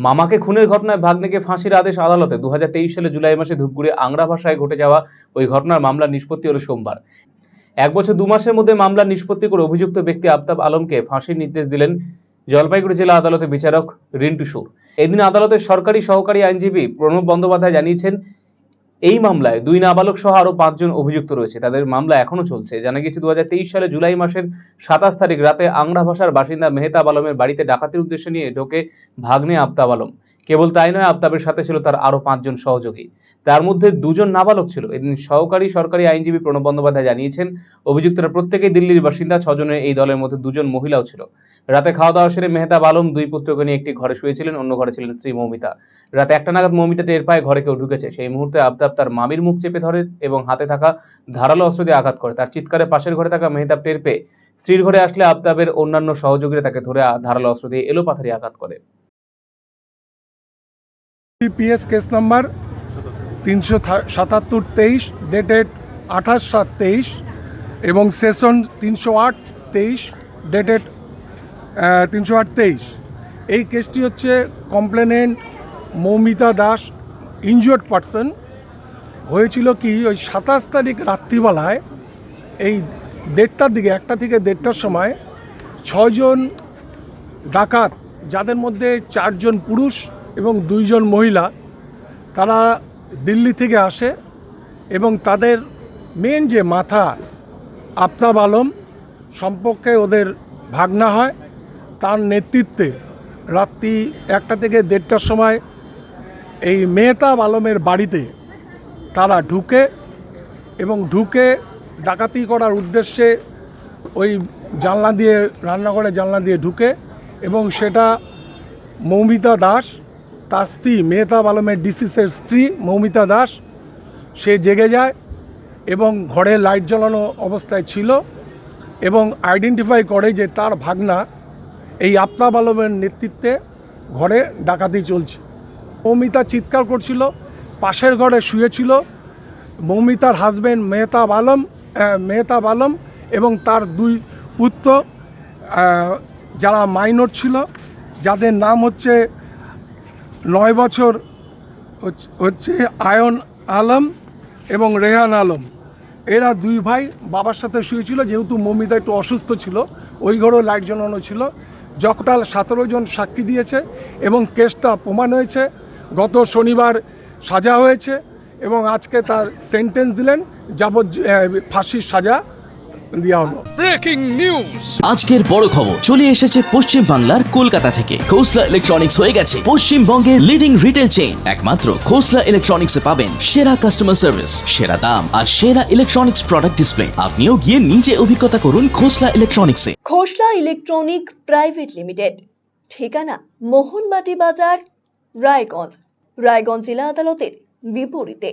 মামাকে খুনের ঘটনায় ভাগ্নেকে ফাঁসির আদেশ আদালতে। 2023 সালে জুলাই মাসে ধূপগুড়ি আংরা ভাষায় ঘটে যাওয়া ওই ঘটনার মামলার নিষ্পত্তি হলো সোমবার। 1 বছর 2 মাসের মধ্যে মামলার নিষ্পত্তি করে অভিযুক্ত ব্যক্তি আফতাব আলমকে ফাঁসির নির্দেশ দিলেন জলপাইগুড়ি জেলা আদালতের বিচারক রিন্টু সুর। এদিন আদালতের সরকারি সহকারী আইনজীবী প্রণব বন্দ্যোপাধ্যায় জানিয়েছেন, এই মামলায় 2 নাবালক সহ আরো 5 জন অভিযুক্ত রয়েছে। তাদের মামলা এখনো চলছে। জানা গেছে 2023 সালে জুলাই মাসের 27 তারিখ রাতে আংরা ভাষার বাসিন্দা মেহতাব আলমের বাড়িতে ডাকাতির উদ্দেশ্য নিয়ে ঢোকে ভাগ্নে আফতাব আলম। কেবল তাই নয়, আফতাবের সাথে ছিল তার আরো 5 জন সহযোগী, তার মধ্যে 2 জন নাবালক ছিল। এদিন সরকারি আইনজীবী প্রণব বন্দ্যোপাধ্যায় জানিয়েছেন, অভিযুক্তরা প্রত্যেকেই দিল্লির বাসিন্দা। 6 জনের এই দলের মধ্যে 2 জন মহিলাও ছিল। রাতে খাওয়া দাওয়া সেরে মেহতাব আলম 2 পুত্রকে নিয়ে একটি ঘরে শুয়েছিলেন, অন্য ঘরে ছিলেন স্ত্রী মৌমিতা। রাতে 1টা নাগাদ মৌমিতা টের পায় ঘরে কেউ ঢুকেছে। সেই মুহূর্তে আফতাব তার মামির মুখ চেপে ধরে এবং হাতে থাকা ধারালো অস্ত্র দিয়ে আঘাত করে। তার চিৎকারে পাশের ঘরে থাকা মেহতাব টের পেয়ে স্ত্রীর ঘরে আসলে আফতাবের অন্যান্য সহযোগীরা তাকে ধরে ধারালো অস্ত্র দিয়ে এলোপাথারি আঘাত করে। পিএস কেস নাম্বার 377-23 ডেটেড 28/7/23 এবং সেশন 308-23 ডেটেড 308-23। এই কেসটি হচ্ছে complainant Moumita Das, injured person. হয়েছিল কি, ওই 27 তারিখ রাত্রিবেলায় এই 1:30টার দিকে, 1টা থেকে 1:30টার সময় 6 জন ডাকাত, যাদের মধ্যে 4 জন পুরুষ এবং 2 জন মহিলা, তারা দিল্লি থেকে আসে এবং তাদের মেন যে মাথা আফতাব আলম সম্পর্কে ওদের ভাগনা হয়, তার নেতৃত্বে রাত্রি 1টা থেকে 1:30টার সময় এই মেহতাব আলমের বাড়িতে তারা ঢুকে এবং ডাকাতি করার উদ্দেশ্যে ওই জানলা দিয়ে, রান্নাঘরে জানলা দিয়ে ঢুকে এবং সেটা মৌমিতা দাস, তার স্ত্রী মেহতাব আলমের ডিসিসের স্ত্রী মৌমিতা দাস, সে জেগে যায় এবং ঘরে লাইট জ্বালানো অবস্থায় ছিল এবং আইডেন্টিফাই করে যে তার ভাগনা এই আফতাব আলমের নেতৃত্বে ঘরে ডাকাতি চলছে। মৌমিতা চিৎকার করছিল, পাশের ঘরে শুয়েছিল। মৌমিতার হাজব্যান্ড মেহতাব আলম এবং তার 2 পুত্র, যারা মাইনর ছিল, যাদের নাম হচ্ছে 9 বছর হচ্ছে আয়ন আলম এবং রেহান আলম। এরা 2 ভাই বাবার সাথে শুয়েছিল। যেহেতু মৌমিতা একটু অসুস্থ ছিল, ওই ঘরেও লাইট জ্বালানো ছিল। টোটাল 17 জন সাক্ষী দিয়েছে এবং কেসটা প্রমাণ হয়েছে। গত শনিবার সাজা হয়েছে এবং আজকে তার সেন্টেন্স দিলেন, ফাঁসির সাজা দেওয়া হলো। ব্রেকিং নিউজ, আজকের বড় খবর চলে এসেছে পশ্চিম বাংলার কলকাতা থেকে। খোসলা ইলেকট্রনিক্স হয়ে গেছে পশ্চিমবঙ্গের লিডিং রিটেল চেইন। একমাত্র খোসলা ইলেকট্রনিক্সে পাবেন সেরা কাস্টমার সার্ভিস, সেরা দাম আর সেরা ইলেকট্রনিক্স প্রোডাক্ট ডিসপ্লে। আপনিও গিয়ে নিজে অভিজ্ঞতা করুন খোসলা ইলেকট্রনিক্সে। খোসলা ইলেকট্রনিক প্রাইভেট লিমিটেড, ঠিকানা মোহনবাটি বাজার, রায়গঞ্জ জেলা আদালতের বিপরীতে।